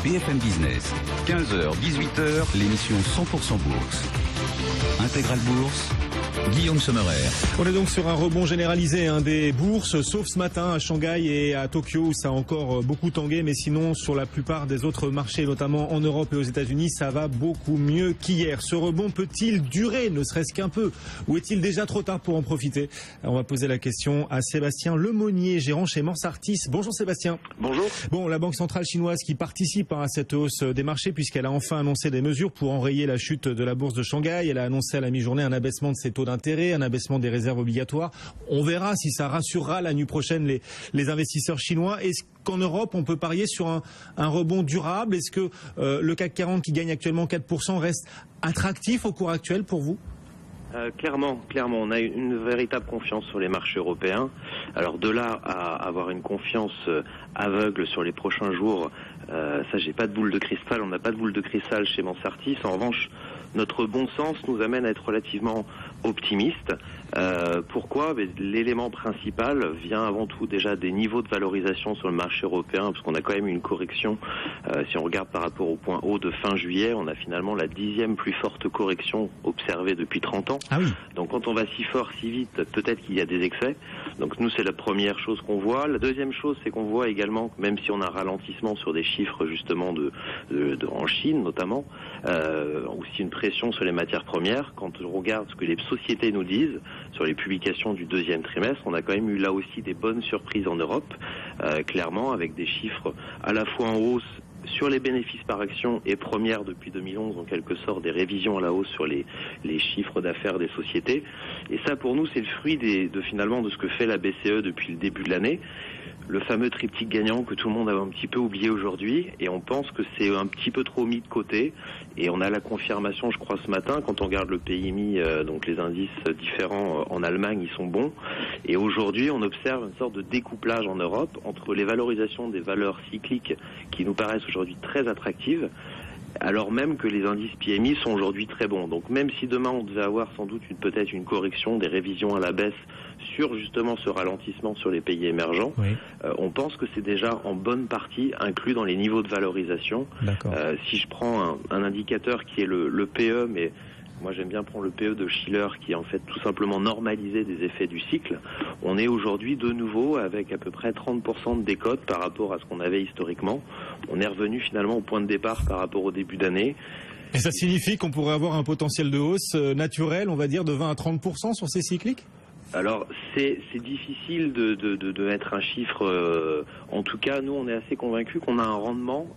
BFM Business. 15h, 18h, l'émission 100% Bourse. Intégral Bourse, Guillaume Sommerer. On est donc sur un rebond généralisé des bourses, sauf ce matin à Shanghai et à Tokyo où ça a encore beaucoup tangué, mais sinon sur la plupart des autres marchés, notamment en Europe et aux États-Unis, ça va beaucoup mieux qu'hier. Ce rebond peut-il durer, ne serait-ce qu'un peu, ou est-il déjà trop tard pour en profiter? On va poser la question à Sébastien Lemonnier, gérant chez Mansartis. Bonjour Sébastien. Bonjour. Bon, la Banque centrale chinoise qui participe à cette hausse des marchés puisqu'elle a enfin annoncé des mesures pour enrayer la chute de la bourse de Shanghai. Elle a annoncé à la mi-journée un abaissement de ses taux d'intérêt, un abaissement des réserves obligatoires. On verra si ça rassurera la nuit prochaine les investisseurs chinois. Est-ce qu'en Europe, on peut parier sur un rebond durable? Est-ce que le CAC 40 qui gagne actuellement 4% reste attractif au cours actuel pour vous? Clairement, on a une véritable confiance sur les marchés européens. Alors de là à avoir une confiance aveugle sur les prochains jours, ça j'ai pas de boule de cristal, on n'a pas de boule de cristal chez Mansartis. En revanche, notre bon sens nous amène à être relativement optimiste. Pourquoi? L'élément principal vient avant tout déjà des niveaux de valorisation sur le marché européen, parce qu'on a quand même une correction. Si on regarde par rapport au point haut de fin juillet, on a finalement la 10e plus forte correction observée depuis 30 ans. Ah oui. Donc quand on va si fort, si vite, peut-être qu'il y a des excès. Donc nous, c'est la première chose qu'on voit. La deuxième chose, c'est qu'on voit également, même si on a un ralentissement sur des chiffres justement en Chine notamment, aussi une pression sur les matières premières, quand on regarde ce que les sociétés nous disent sur les publications du deuxième trimestre, on a quand même eu là aussi des bonnes surprises en Europe, clairement avec des chiffres à la fois en hausse sur les bénéfices par action et première depuis 2011, en quelque sorte des révisions à la hausse sur les chiffres d'affaires des sociétés. Et ça, pour nous, c'est le fruit finalement de ce que fait la BCE depuis le début de l'année. Le fameux triptyque gagnant que tout le monde a un petit peu oublié aujourd'hui, et on pense que c'est un petit peu trop mis de côté, et on a la confirmation, je crois, ce matin, quand on regarde le PMI, donc les indices différents en Allemagne, ils sont bons, et aujourd'hui on observe une sorte de découplage en Europe entre les valorisations des valeurs cycliques qui nous paraissent aujourd'hui très attractives, alors même que les indices PMI sont aujourd'hui très bons. Donc même si demain on devait avoir sans doute peut-être une correction, des révisions à la baisse sur justement ce ralentissement sur les pays émergents, oui. On pense que c'est déjà en bonne partie inclus dans les niveaux de valorisation. Si je prends un indicateur qui est le PE, mais moi j'aime bien prendre le PE de Shiller qui est en fait tout simplement normalisé des effets du cycle, on est aujourd'hui de nouveau avec à peu près 30% de décote par rapport à ce qu'on avait historiquement. On est revenu finalement au point de départ par rapport au début d'année. Et ça signifie qu'on pourrait avoir un potentiel de hausse naturel, on va dire, de 20 à 30% sur ces cycliques? Alors c'est difficile de mettre un chiffre. En tout cas, nous on est assez convaincus qu'on a un rendement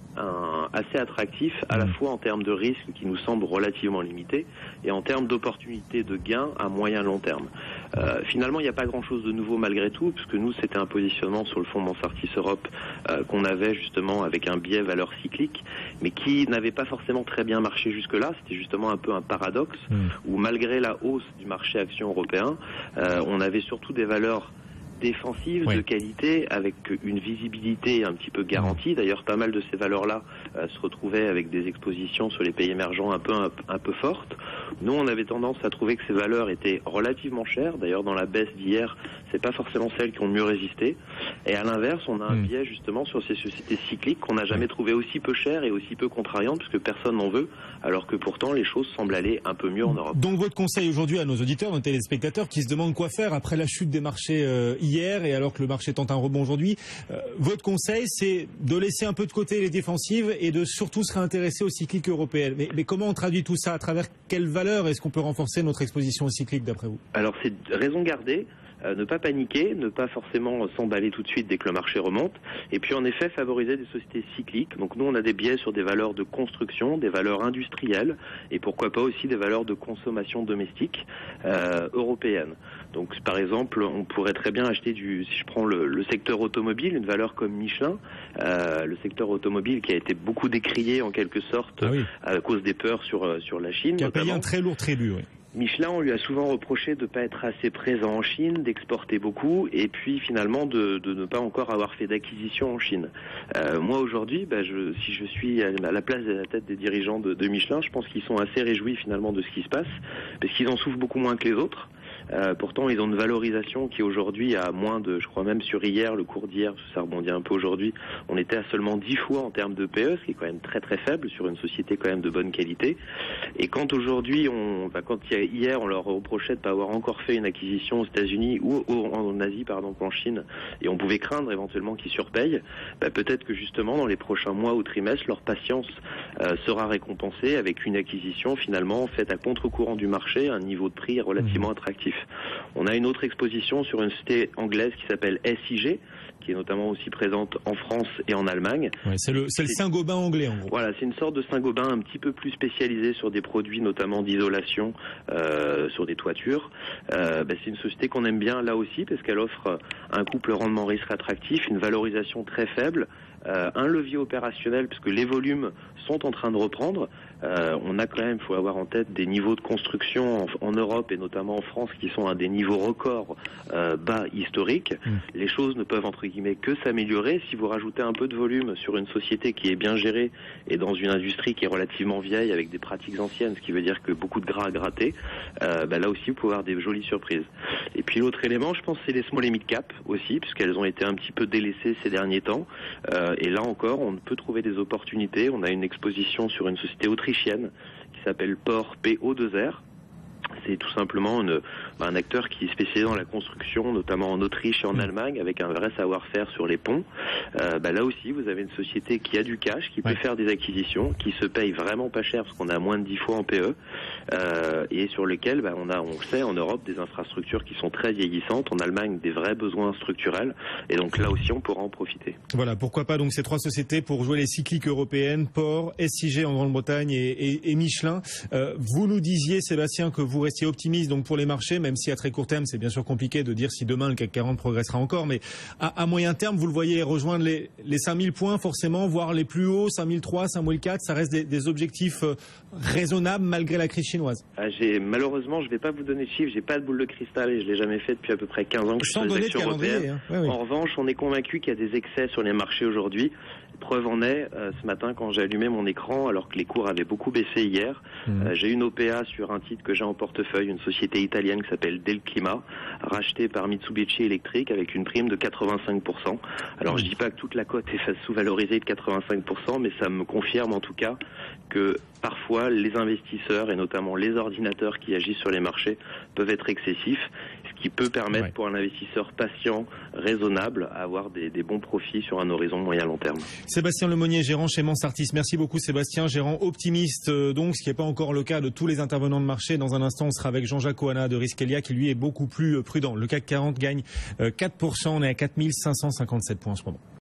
assez attractif, à la fois en termes de risque qui nous semble relativement limité et en termes d'opportunités de gains à moyen long terme. Finalement, il n'y a pas grand-chose de nouveau malgré tout, puisque nous c'était un positionnement sur le fonds Mansartis Europe qu'on avait justement avec un biais valeur cyclique, mais qui n'avait pas forcément très bien marché jusque-là. C'était justement un peu un paradoxe où malgré la hausse du marché action européen, on avait surtout des valeurs défensives, de qualité, avec une visibilité un petit peu garantie. D'ailleurs, pas mal de ces valeurs-là se retrouvaient avec des expositions sur les pays émergents un peu fortes. Nous, on avait tendance à trouver que ces valeurs étaient relativement chères. D'ailleurs, dans la baisse d'hier, c'est pas forcément celles qui ont mieux résisté. Et à l'inverse, on a un biais justement sur ces sociétés cycliques qu'on n'a jamais trouvé aussi peu chères et aussi peu contrariantes, puisque personne n'en veut, alors que pourtant les choses semblent aller un peu mieux en Europe. Donc votre conseil aujourd'hui à nos auditeurs, nos téléspectateurs qui se demandent quoi faire après la chute des marchés hier et alors que le marché tente un rebond aujourd'hui, votre conseil c'est de laisser un peu de côté les défensives et de surtout se réintéresser aux cycliques européennes. Mais comment on traduit tout ça? À travers quelle valeur est-ce qu'on peut renforcer notre exposition aux cycliques d'après vous? Alors c'est raison gardée. Ne pas paniquer, ne pas forcément s'emballer tout de suite dès que le marché remonte, et puis en effet favoriser des sociétés cycliques. Donc nous on a des biais sur des valeurs de construction, des valeurs industrielles, et pourquoi pas aussi des valeurs de consommation domestique européenne. Donc par exemple on pourrait très bien acheter si je prends le secteur automobile, une valeur comme Michelin, le secteur automobile qui a été beaucoup décrié en quelque sorte à cause des peurs sur la Chine. Qui a payé un très lourd tribut, oui. Michelin, on lui a souvent reproché de ne pas être assez présent en Chine, d'exporter beaucoup, et puis finalement de ne pas encore avoir fait d'acquisition en Chine. Moi aujourd'hui, si je suis à la place de la tête des dirigeants de Michelin, je pense qu'ils sont assez réjouis finalement de ce qui se passe, parce qu'ils en souffrent beaucoup moins que les autres. Pourtant, ils ont une valorisation qui aujourd'hui a moins de, je crois même sur hier, le cours d'hier, ça rebondit un peu aujourd'hui, on était à seulement 10 fois en termes de PE, ce qui est quand même très très faible sur une société quand même de bonne qualité. Et quand aujourd'hui, hier, on leur reprochait de ne pas avoir encore fait une acquisition aux États-Unis ou en Asie, en Chine, et on pouvait craindre éventuellement qu'ils surpayent, peut-être que justement dans les prochains mois ou trimestres, leur patience sera récompensée avec une acquisition finalement faite à contre-courant du marché, à un niveau de prix relativement attractif. On a une autre exposition sur une société anglaise qui s'appelle SIG, qui est notamment aussi présente en France et en Allemagne. Ouais, c'est le Saint-Gobain anglais en gros. Voilà, c'est une sorte de Saint-Gobain un petit peu plus spécialisé sur des produits notamment d'isolation sur des toitures. C'est une société qu'on aime bien là aussi parce qu'elle offre un couple rendement-risque attractif, une valorisation très faible, un levier opérationnel puisque les volumes sont en train de reprendre. On a quand même, il faut avoir en tête, des niveaux de construction en Europe et notamment en France qui sont à des niveaux records bas historiques. Les choses ne peuvent entre guillemets que s'améliorer. Si vous rajoutez un peu de volume sur une société qui est bien gérée et dans une industrie qui est relativement vieille avec des pratiques anciennes, ce qui veut dire que beaucoup de gras à gratter, là aussi vous pouvez avoir des jolies surprises. Et puis l'autre élément, je pense, c'est les small et mid cap aussi, puisqu'elles ont été un petit peu délaissées ces derniers temps. Et là encore, on peut trouver des opportunités. On a une exposition sur une société autrichienne qui s'appelle POR, PO2R. C'est tout simplement un acteur qui est spécialisé dans la construction, notamment en Autriche et en Allemagne, avec un vrai savoir-faire sur les ponts. Là aussi, vous avez une société qui a du cash, qui peut faire des acquisitions, qui se paye vraiment pas cher parce qu'on a moins de 10 fois en PE, et sur lesquels on le sait, en Europe, des infrastructures qui sont très vieillissantes, en Allemagne, des vrais besoins structurels, et donc là aussi, on pourra en profiter. Voilà, pourquoi pas donc ces trois sociétés pour jouer les cycliques européennes, POR, SIG en Grande-Bretagne et Michelin. Vous nous disiez, Sébastien, que vous restiez optimiste donc pour les marchés, même si à très court terme, c'est bien sûr compliqué de dire si demain le CAC 40 progressera encore, mais à moyen terme, vous le voyez rejoindre les 5000 points forcément, voire les plus hauts, 5003, 5004, ça reste des objectifs raisonnables malgré la crise chinoise. Malheureusement, je ne vais pas vous donner de chiffres, j'ai pas de boule de cristal et je l'ai jamais fait depuis à peu près 15 ans que je suis sur les actions européennes. Hein. Oui. En revanche, on est convaincu qu'il y a des excès sur les marchés aujourd'hui. Preuve en est, ce matin quand j'ai allumé mon écran, alors que les cours avaient beaucoup baissé hier, j'ai une OPA sur un titre que j'ai en portefeuille, une société italienne qui s'appelle Del Clima, rachetée par Mitsubishi Electric avec une prime de 85%. Alors je dis pas que toute la cote est sous-valorisée de 85%, mais ça me confirme en tout cas que parfois les investisseurs et notamment les ordinateurs qui agissent sur les marchés peuvent être excessifs, ce qui peut permettre pour un investisseur patient, raisonnable, à avoir des bons profits sur un horizon moyen-long terme. Sébastien Lemonnier, gérant chez Mansartis. Merci beaucoup Sébastien, gérant optimiste donc, ce qui n'est pas encore le cas de tous les intervenants de marché. Dans un instant, on sera avec Jean-Jacques Oana de Risquelia qui lui est beaucoup plus prudent. Le CAC 40 gagne 4%, on est à 4557 points en ce moment.